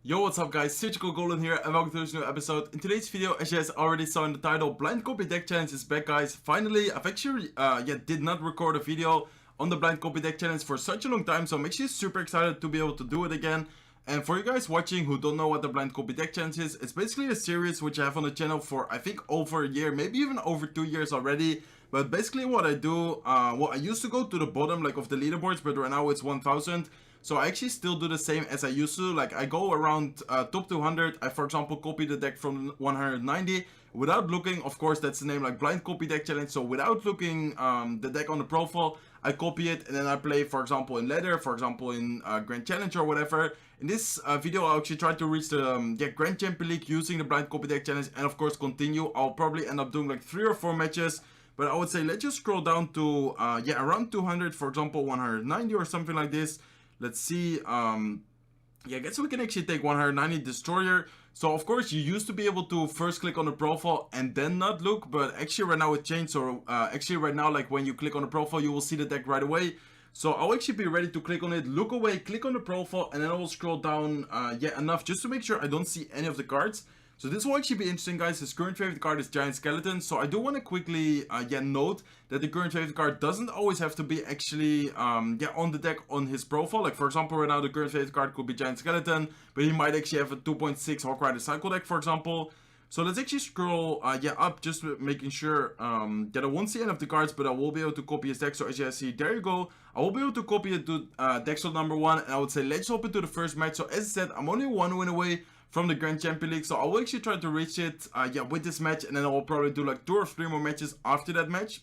Yo, what's up guys, Surgical Goblin here and welcome to this new episode. In today's video, as you guys already saw in the title, Blind Copy Deck Challenge is back guys. Finally, I've actually did not record a video on the Blind Copy Deck Challenge for such a long time, so I'm actually super excited to be able to do it again. And for you guys watching who don't know what the Blind Copy Deck Challenge is, it's basically a series which I have on the channel for I think over a year, maybe even over 2 years already. But basically what I do, well, I used to go to the bottom like of the leaderboards, but right now it's 1000. So I actually still do the same as I used to. Like I go around top 200. I, for example, copy the deck from 190 without looking. Of course, that's the name, like Blind Copy Deck Challenge. So without looking the deck on the profile, I copy it and then I play, for example, in ladder, for example, in Grand Challenge or whatever. In this video, I'll actually try to reach the Grand Champion League using the Blind Copy Deck Challenge, and of course continue. I'll probably end up doing like 3 or 4 matches. But I would say let's just scroll down to around 200, for example 190 or something like this. Let's see, I guess we can actually take 190 Destroyer. So of course you used to be able to first click on the profile and then not look, but actually right now it changed. So actually right now, like when you click on the profile, you will see the deck right away. So I'll actually be ready to click on it, look away, click on the profile, and then I will scroll down enough just to make sure I don't see any of the cards. So this will actually be interesting guys. His current favorite card is Giant Skeleton. So I do want to quickly note that the current favorite card doesn't always have to be actually on the deck on his profile. Like for example right now the current favorite card could be Giant Skeleton, but he might actually have a 2.6 Hawk Rider Cycle deck, for example. So let's actually scroll up, just making sure that I won't see any of the cards, but I will be able to copy his deck. So as you guys see, there you go. I will be able to copy it to deck slot number 1, and I would say let's hop into the first match. So as I said, I'm only 1 win away from the Grand Champion League, so I will actually try to reach it with this match, and then I will probably do like 2 or 3 more matches after that match.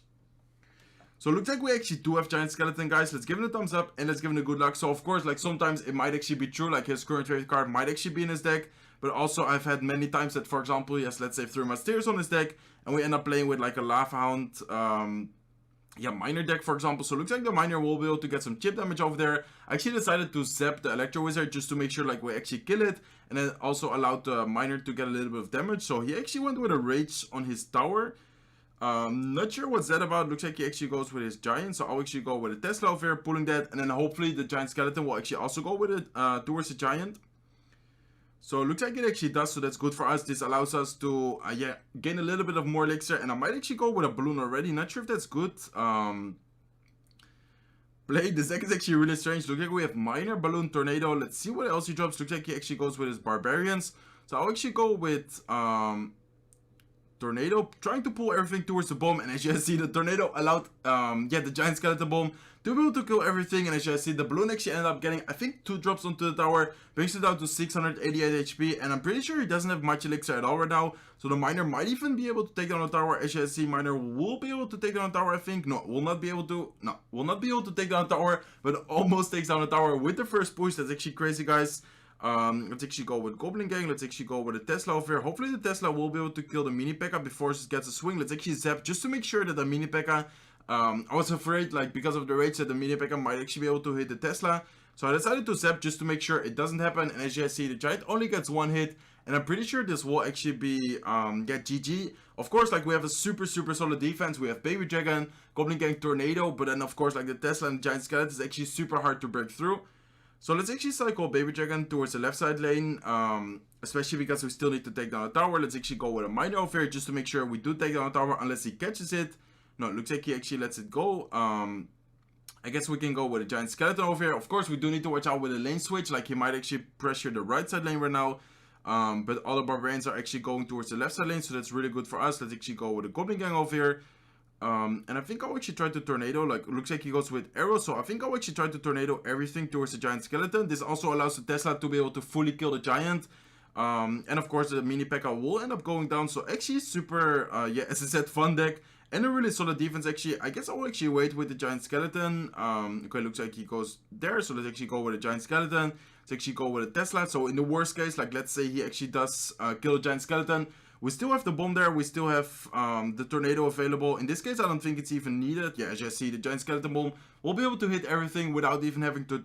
So it looks like we actually do have Giant Skeleton guys. Let's give him a thumbs up and let's give him a good luck. So of course, like sometimes it might actually be true, like his current favorite card might actually be in his deck, but also I've had many times that, for example, he has, let's say, 3 Musketeers on his deck and we end up playing with like a Lava Hound Miner deck, for example. So it looks like the Miner will be able to get some chip damage over there. I actually decided to zap the Electro Wizard just to make sure like we actually kill it, and then also allowed the Miner to get a little bit of damage. So he actually went with a Rage on his tower. Not sure what's that about. Looks like he actually goes with his Giant, so I'll actually go with a Tesla over here, pulling that, and then hopefully the Giant Skeleton will actually also go with it towards the Giant. So it looks like it actually does, so that's good for us. This allows us to gain a little bit of more elixir, and I might actually go with a balloon already. Not sure if that's good. Play, this deck is actually really strange. Looks like we have Miner, Balloon, Tornado. Let's see what else he drops. Looks like he actually goes with his Barbarians. So I'll actually go with Tornado, trying to pull everything towards the bomb, and as you guys see, the Tornado allowed the Giant Skeleton bomb to be able to kill everything. And as you guys see, the balloon actually ended up getting, I think, 2 drops onto the tower, brings it down to 688 HP, and I'm pretty sure he doesn't have much elixir at all right now. So the Miner might even be able to take down the tower. As you guys see, Miner will be able to take down the tower, I think. No, will not be able to take down the tower, but almost takes down the tower with the first push. That's actually crazy, guys. Let's actually go with Goblin Gang. Let's actually go with a Tesla over here. Hopefully the Tesla will be able to kill the Mini P.E.K.K.A. before it gets a swing. Let's actually zap just to make sure that the Mini P.E.K.K.A. I was afraid, like, because of the rage, that the Mini P.E.K.K.A. might actually be able to hit the Tesla. So I decided to zap just to make sure it doesn't happen. And as you guys see, the Giant only gets 1 hit. And I'm pretty sure this will actually be, GG. Of course, like, we have a super solid defense. We have Baby Dragon, Goblin Gang, Tornado. But then, of course, like, the Tesla and the Giant Skeleton is actually super hard to break through. So let's actually cycle Baby Dragon towards the left side lane, especially because we still need to take down the tower. Let's actually go with a Miner over here just to make sure we do take down the tower, unless he catches it. No, it looks like he actually lets it go. I guess we can go with a Giant Skeleton over here. Of course, we do need to watch out with a lane switch, like he might actually pressure the right side lane right now. But all the Barbarians are actually going towards the left side lane, so that's really good for us. Let's actually go with a Goblin Gang over here. And I think I'll actually try to Tornado, like, looks like he goes with arrows, so I think I'll actually try to Tornado everything towards the Giant Skeleton. This also allows the Tesla to be able to fully kill the Giant. And of course the Mini P.E.K.K.A. will end up going down, so actually super, as I said, fun deck. And a really solid defense, actually. I guess I will actually wait with the Giant Skeleton. Okay, looks like he goes there, so let's actually go with a Giant Skeleton. Let's actually go with a Tesla, so in the worst case, like, let's say he actually does kill the Giant Skeleton. We still have the bomb there, we still have the Tornado available. In this case, I don't think it's even needed. Yeah, as you see, the Giant Skeleton bomb will be able to hit everything without even having to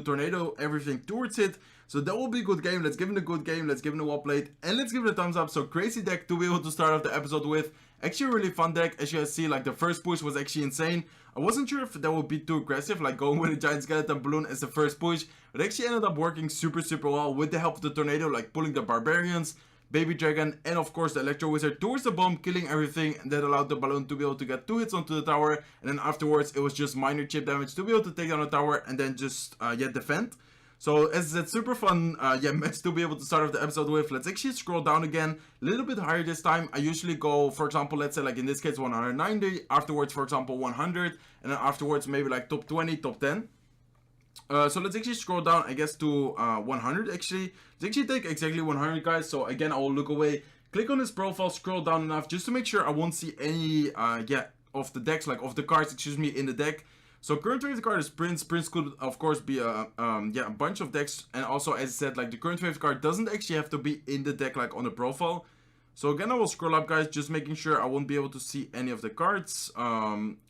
Tornado everything towards it. So that will be a good game. Let's give it a good game. Let's give it a well played. And let's give it a thumbs up. So crazy deck to be able to start off the episode with. Actually a really fun deck. As you guys see, like the first push was actually insane. I wasn't sure if that would be too aggressive, like going with a giant skeleton balloon as the first push. But it actually ended up working super well with the help of the tornado, like pulling the barbarians, baby dragon, and of course the electro wizard towards the bomb, killing everything. And that allowed the balloon to be able to get 2 hits onto the tower. And then afterwards it was just minor chip damage to be able to take down the tower and then just defend. So as I said, super fun match to be able to start off the episode with. Let's actually scroll down again, a little bit higher this time. I usually go, for example, let's say like in this case 190, afterwards for example 100, and then afterwards maybe like top 20, top 10. So let's actually scroll down, I guess, to 100 actually. Let's actually take exactly 100, guys. So again, I will look away, click on his profile, scroll down enough just to make sure I won't see any of the decks, like of the cards, excuse me, in the deck. So current favorite card is Prince. Prince could of course be a bunch of decks, and also as I said, like the current favorite card doesn't actually have to be in the deck, like on the profile. So again, I will scroll up, guys, just making sure I won't be able to see any of the cards.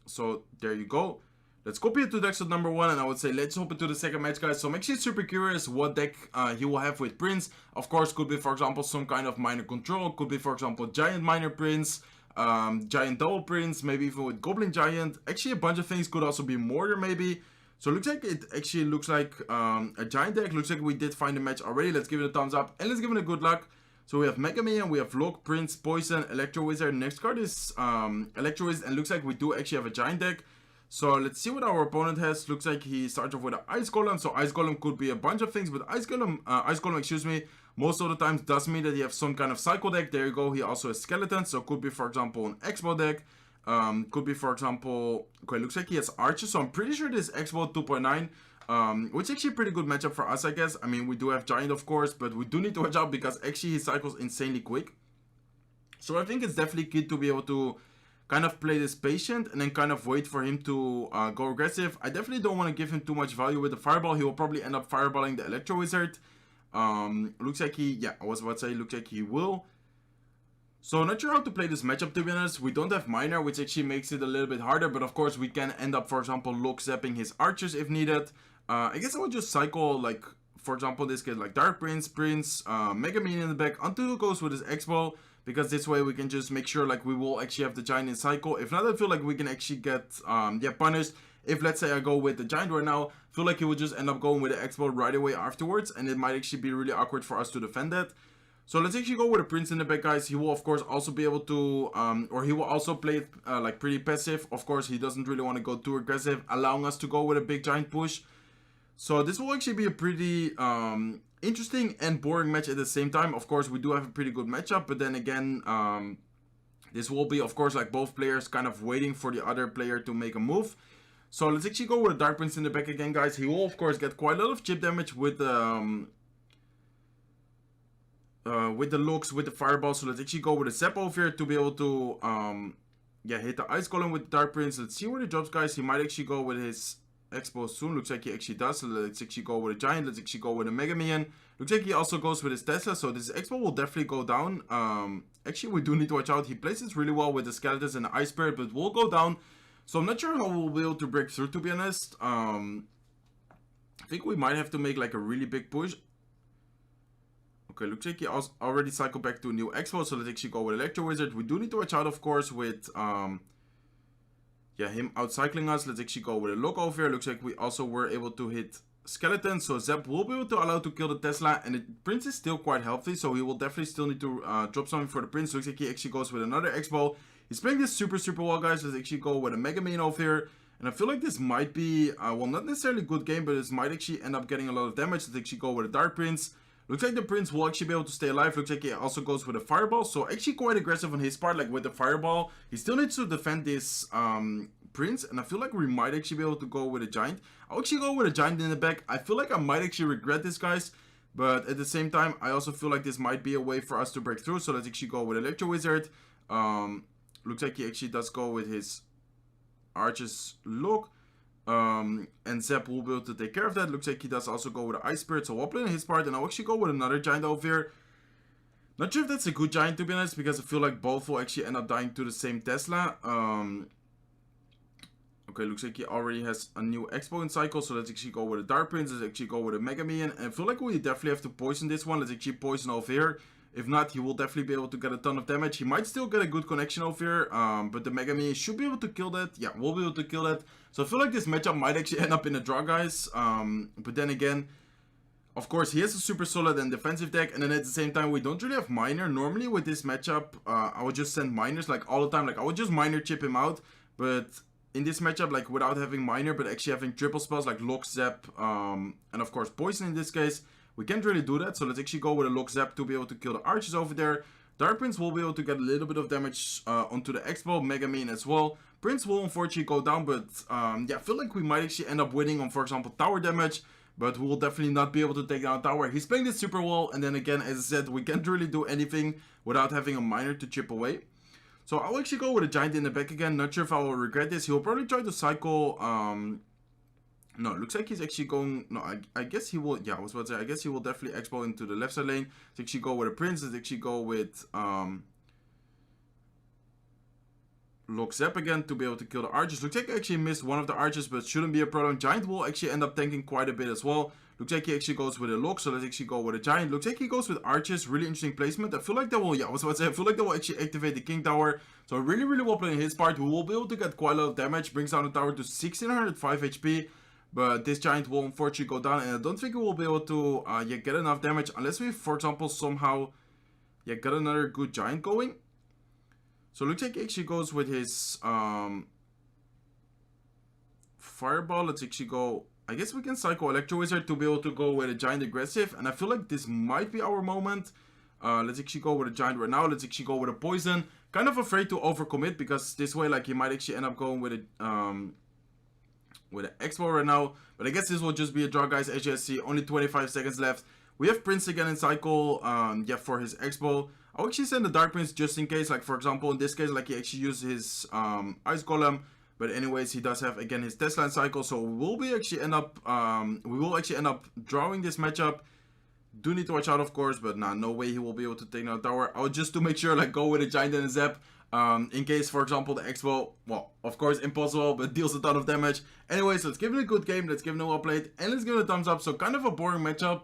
So there you go. Let's copy it to deck set number 1, and I would say let's hop into the second match, guys. So I'm actually super curious what deck he will have with Prince. Of course, could be for example some kind of minor control, could be for example giant minor Prince, giant double Prince, maybe even with goblin giant. Actually a bunch of things, could also be mortar maybe. So it looks like it actually looks like a giant deck. Looks like we did find a match already. Let's give it a thumbs up and let's give it a good luck. So we have Mega Man, we have Lock, Prince, Poison, Electro Wizard. Next card is Electro Wizard, and looks like we do actually have a giant deck. So let's see what our opponent has. Looks like he starts off with an Ice Golem. So Ice Golem could be a bunch of things, but Ice Golem, excuse me, most of the times does mean that you have some kind of cycle deck. There you go. He also has skeletons. So could be, for example, an Expo deck. Could be, for example, okay, looks like he has archers. So I'm pretty sure this Expo 2.9, which is actually a pretty good matchup for us, I guess. I mean, we do have giant, of course, but we do need to watch out because actually he cycles insanely quick. So I think it's definitely key to be able to kind of play this patient and then kind of wait for him to go aggressive. I definitely don't want to give him too much value with the fireball. He will probably end up fireballing the Electro Wizard. Looks like he, I was about to say, looks like he will. So not sure how to play this matchup, to be honest. We don't have minor, which actually makes it a little bit harder, but of course we can end up, for example, lock zapping his archers if needed. I guess I would just cycle, like, for example, this case, like Dark Prince, Mega Man in the back until it goes with his Expo, because this way we can just make sure like we will actually have the giant in cycle. If not, I feel like we can actually get punished. If let's say I go with the giant right now, I feel like he will just end up going with the Expo right away afterwards, and it might actually be really awkward for us to defend that. So let's actually go with a Prince in the back, guys. He will of course also be able to, or he will also play it like pretty passive. Of course, he doesn't really want to go too aggressive, allowing us to go with a big giant push. So this will actually be a pretty interesting and boring match at the same time. Of course, we do have a pretty good matchup, but then again, this will be, of course, like both players kind of waiting for the other player to make a move. So let's actually go with a Dark Prince in the back again, guys. He will, of course, get quite a lot of chip damage with the looks, with the fireball. So let's actually go with a Zap over here to be able to hit the Ice Golem with the Dark Prince. Let's see where he drops, guys. He might actually go with his Expo soon. Looks like he actually does. So let's actually go with a giant. Let's actually go with a Mega Man. Looks like he also goes with his Tesla. So this Expo will definitely go down. Actually, we do need to watch out. He plays this really well with the skeletons and the Ice Spirit, but will go down. So I'm not sure how we'll be able to break through, to be honest. I think we might have to make like a really big push. Okay, looks like he already cycled back to a new Expo. So let's actually go with Electro Wizard. We do need to watch out, of course, with him outcycling us. Let's actually go with a lock over here. Looks like we also were able to hit skeleton, so Zap will be able to allow to kill the Tesla, and the Prince is still quite healthy, so he will definitely still need to drop something for the Prince. Looks like he actually goes with another Expo. He's playing this super well, guys. Let's actually go with a Mega Man over here, and I feel like this might be well, not necessarily a good game, but this might actually end up getting a lot of damage. Let's actually go with a Dark Prince. Looks like the Prince will actually be able to stay alive. Looks like he also goes with a Fireball, so actually quite aggressive on his part, like with the Fireball. He still needs to defend this Prince, and I feel like we might actually be able to go with a Giant. I'll actually go with a Giant in the back. I feel like I might actually regret this, guys, but at the same time, I also feel like this might be a way for us to break through, so let's actually go with Electro Wizard. Looks like he actually does go with his Archer's Look. And Zap will be able to take care of that. Looks like he does also go with the Ice Spirit, so we'll play on his part, and I'll actually go with another Giant over here. Not sure if that's a good Giant, to be honest, because I feel like both will actually end up dying to the same Tesla. Okay, looks like he already has a new Expo in cycle, so let's actually go with a Dark Prince, let's actually go with a Mega Minion, and I feel like we definitely have to poison this one. Let's actually poison over here. If not, he will definitely be able to get a ton of damage. He might still get a good connection over here, but the Mega Minion should be able to kill that. Yeah, we'll be able to kill that. So I feel like this matchup might actually end up in a draw, guys. But then again, of course, he has a super solid and defensive deck, and then at the same time, we don't really have Miner. Normally with this matchup, I would just send Miners like all the time. Like I would just Miner chip him out, but in this matchup, like without having Miner, but actually having triple spells like Lock, Zap, and of course Poison in this case, we can't really do that. So let's actually go with a Lock, Zap to be able to kill the archers over there. Dark Prince will be able to get a little bit of damage onto the Expo, Mega Minion as well. Prince will unfortunately go down, but yeah, I feel like we might actually end up winning on, for example, tower damage. But we will definitely not be able to take down tower. He's playing this super well, and then again, as I said, we can't really do anything without having a Miner to chip away. So I'll actually go with a Giant in the back again. Not sure if I will regret this. He'll probably try to cycle. No, looks like he's actually going. No, I guess he will. Yeah, I was about to say. I guess he will definitely Expo into the left side lane. Let's actually go with a Prince. Let's actually go with Lock Zap again to be able to kill the archers. Looks like I actually missed one of the archers, but shouldn't be a problem. Giant will actually end up tanking quite a bit as well. Looks like he actually goes with a Lock, so let's actually go with a Giant. Looks like he goes with archers. Really interesting placement. I feel like that will, yeah, I was about to say, I feel like that will actually activate the King Tower. So really, really well playing his part. We will be able to get quite a lot of damage. Brings down the tower to 1605 HP. But this Giant will unfortunately go down, and I don't think we will be able to yeah, get enough damage unless we, for example, somehow yeah, get another good Giant going. So it looks like he actually goes with his Fireball. Let's actually go. I guess we can cycle Electro Wizard to be able to go with a Giant aggressive. And I feel like this might be our moment. Let's actually go with a Giant right now. Let's actually go with a Poison. Kind of afraid to overcommit because this way, like, he might actually end up going with an Expo right now. But I guess this will just be a draw, guys. As you guys see, only 25 seconds left. We have Prince again in cycle, yeah, for his Expo. I'll actually send the Dark Prince just in case, like for example in this case, like he actually used his Ice Golem. But anyways, he does have again his Tesla in cycle, so we will actually end up drawing this matchup. Do need to watch out, of course, but nah, no way he will be able to take down the tower. I'll just to make sure, like, go with a Giant and a Zap. In case, for example, the Expo, well, of course, impossible, but deals a ton of damage. Anyways, let's give it a good game. Let's give it a well played, and let's give it a thumbs up. So, kind of a boring matchup,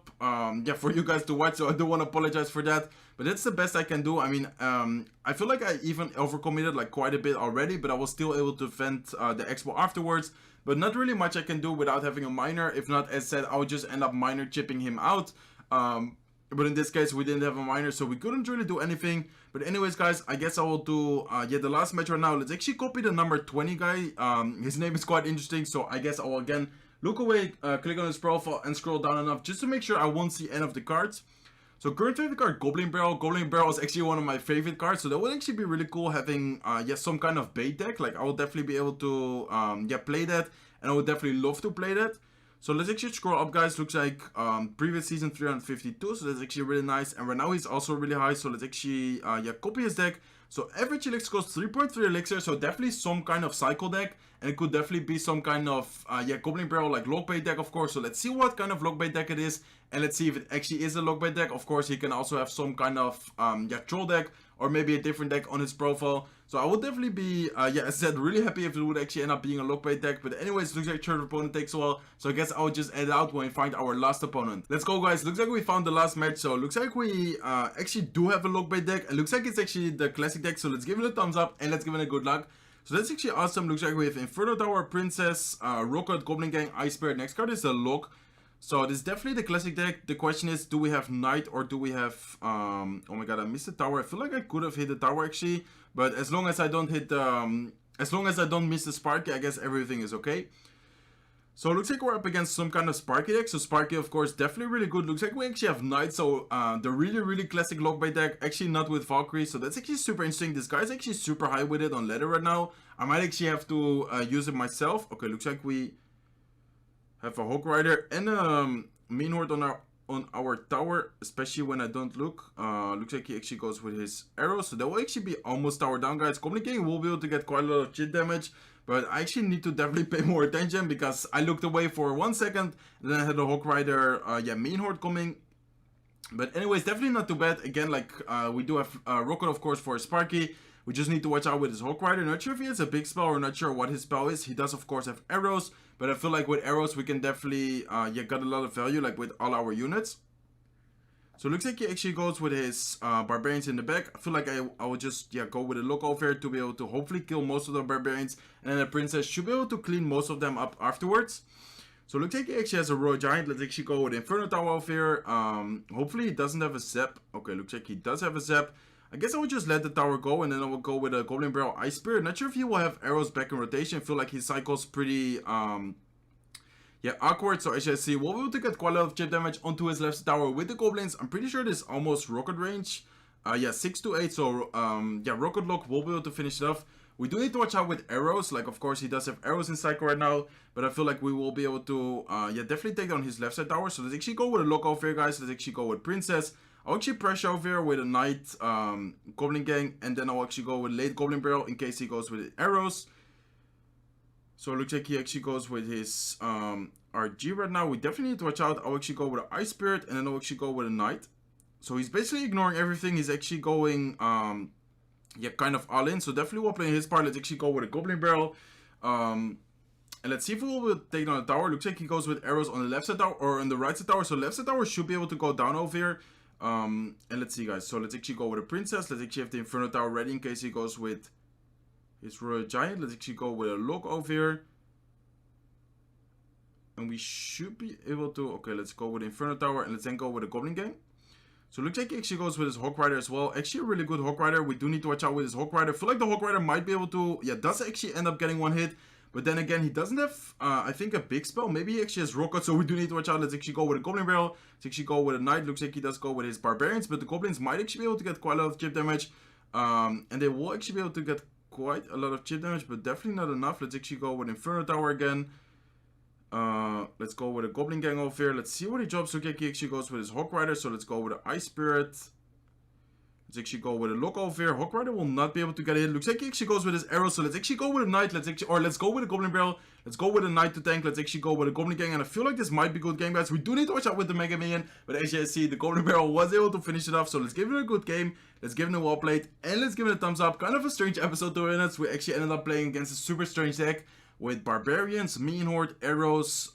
yeah, for you guys to watch, so I do want to apologize for that. But that's the best I can do. I mean, I feel like I even overcommitted, like, quite a bit already, but I was still able to vent the Expo afterwards. But not really much I can do without having a Miner. If not, as said, I would just end up Miner chipping him out. But in this case, we didn't have a Miner, so we couldn't really do anything. But anyways, guys, I guess I will do, yeah, the last match right now. Let's actually copy the number 20 guy. His name is quite interesting, so I guess I will again look away, click on his profile, and scroll down enough just to make sure I won't see any of the cards. So current favorite card, Goblin Barrel. Goblin Barrel is actually one of my favorite cards, so that would actually be really cool having, yeah, some kind of bait deck. Like, I will definitely be able to, yeah, play that, and I would definitely love to play that. So let's actually scroll up, guys. Looks like previous season 352, so that's actually really nice. And right now he's also really high, so let's actually yeah, copy his deck. So average elixir costs 3.3 elixir, so definitely some kind of cycle deck, and it could definitely be some kind of yeah, Goblin Barrel, like lockbait deck, of course. So let's see what kind of lockbait deck it is, and let's see if it actually is a lockbait deck. Of course, he can also have some kind of yeah, troll deck, or maybe a different deck on his profile. So I would definitely be, yeah, as I said, really happy if it would actually end up being a lockbait deck. But anyways, looks like third opponent takes a while. So I guess I would just add out when we find our last opponent. Let's go, guys. Looks like we found the last match. So looks like we actually do have a lockbait deck. It looks like it's actually the classic deck. So let's give it a thumbs up and let's give it a good luck. So that's actually awesome. Looks like we have Inferno Tower, Princess, Rocket, Goblin Gang, Ice Spirit. Next card is a Lock. So this is definitely the classic deck. The question is, do we have Knight or do we have, oh my god, I missed the tower. I feel like I could have hit the tower actually, but as long as I don't hit, as long as I don't miss the Sparky, I guess everything is okay. So it looks like we're up against some kind of Sparky deck. So Sparky, of course, definitely really good. Looks like we actually have Knight, so the really, really classic lockbait deck. Actually not with Valkyrie, so that's actually super interesting. This guy's actually super high with it on ladder right now. I might actually have to use it myself. Okay, looks like we have a Hawk Rider and a Mean Horde on our tower, especially when I don't look. Looks like he actually goes with his arrows, so that will actually be almost tower down, guys. Goblin King will be able to get quite a lot of chit damage, but I actually need to definitely pay more attention because I looked away for 1 second and then I had a Hawk Rider, yeah, Mean Horde coming. But anyways, definitely not too bad. Again, like we do have Rocket, of course, for Sparky. We just need to watch out with his Hawk Rider. Not sure if he has a big spell or not sure what his spell is. He does of course have arrows, but I feel like with arrows we can definitely get a lot of value like with all our units. So it looks like he actually goes with his barbarians in the back. I feel like I would just go with a look over here to be able to hopefully kill most of the barbarians, and then the princess should be able to clean most of them up afterwards. So it looks like he actually has a Royal Giant. Let's actually go with Inferno Tower over here. Hopefully he doesn't have a Zap. Okay, looks like he does have a Zap. I guess I would just let the tower go, and then I will go with a Goblin Barrel Ice Spear. Not sure if he will have arrows back in rotation. I feel like his cycle's pretty awkward. So as you see, we'll be able to get quite a lot of chip damage onto his left tower with the goblins. I'm pretty sure this is almost rocket range. 6 to 8. So rocket lock will be able to finish it off. We do need to watch out with arrows. Like, of course, he does have arrows in cycle right now, but I feel like we will be able to definitely take down his left side tower. So let's actually go with a lock over here, guys. Let's actually go with princess. I'll actually pressure over here with a knight goblin gang, and then I'll actually go with late goblin barrel in case he goes with arrows. So it looks like he actually goes with his RG right now. We definitely need to watch out. I'll actually go with an Ice Spirit, and then I'll actually go with a Knight. So he's basically ignoring everything. He's actually going, kind of all in. So definitely while playing his part, let's actually go with a Goblin Barrel. And let's see if we will take down the tower. Looks like he goes with arrows on the left side tower, or on the right side tower. So left side tower should be able to go down over here. And let's see, guys. So let's actually go with a Princess. Let's actually have the Inferno Tower ready in case he goes with his Royal Giant. Let's actually go with a lock over here. And we should be able to... Okay, let's go with the Inferno Tower. And let's then go with a Goblin Gang. So it looks like he actually goes with his Hawk Rider as well. Actually a really good Hawk Rider. We do need to watch out with his Hawk Rider. I feel like the Hawk Rider might be able to... does actually end up getting one hit. But then again, he doesn't have, I think, a big spell. Maybe he actually has Rocket, so we do need to watch out. Let's actually go with a Goblin Barrel. Let's actually go with a Knight. Looks like he does go with his Barbarians. But the Goblins might actually be able to get quite a lot of chip damage. And they will actually be able to get quite a lot of chip damage, but definitely not enough. Let's actually go with Inferno Tower again. Let's go with a Goblin Gang over here. Let's see what he drops. Okay, he actually goes with his Hawk Rider, so let's go with an Ice Spirit. Let's actually go with a look over here. Hawk Rider will not be able to get it. Looks like he actually goes with his arrow, so let's actually go with a Knight. Let's go with a Goblin Barrel. Let's go with a Knight to tank. Let's actually go with a Goblin Gang, and I feel like this might be good game, guys. We do need to watch out with the Mega Minion, but as you see, the Goblin Barrel was able to finish it off, so let's give it a good game. Let's give it a well played, and let's give it a thumbs up. Kind of a strange episode to win it. We actually ended up playing against a super strange deck with Barbarians, Minion Horde, Arrows,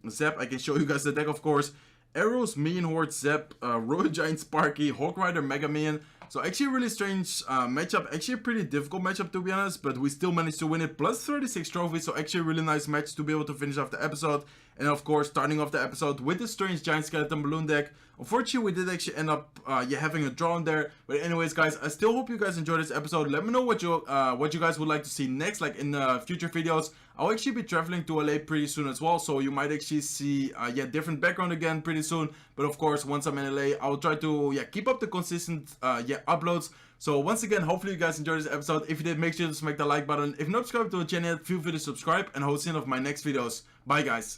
Zap. I can show you guys the deck, of course. Arrows, Minion Horde, Zap, Royal Giant, Sparky, Hawk Rider, Mega Minion. So actually a really strange matchup. Actually a pretty difficult matchup, to be honest, but we still managed to win it. Plus 36 trophies, so actually a really nice match to be able to finish off the episode. And of course, starting off the episode with the strange Giant Skeleton Balloon deck. Unfortunately, we did actually end up having a draw in there. But anyways, guys, I still hope you guys enjoyed this episode. Let me know what you guys would like to see next, like in future videos. I'll actually be traveling to LA pretty soon as well, so you might actually see different background again pretty soon. But of course, once I'm in LA, I'll try to keep up the consistent uploads. So once again, hopefully you guys enjoyed this episode. If you did, make sure to smack the like button. If not subscribed to the channel, feel free to subscribe, and I'll see you in my next videos. Bye, guys.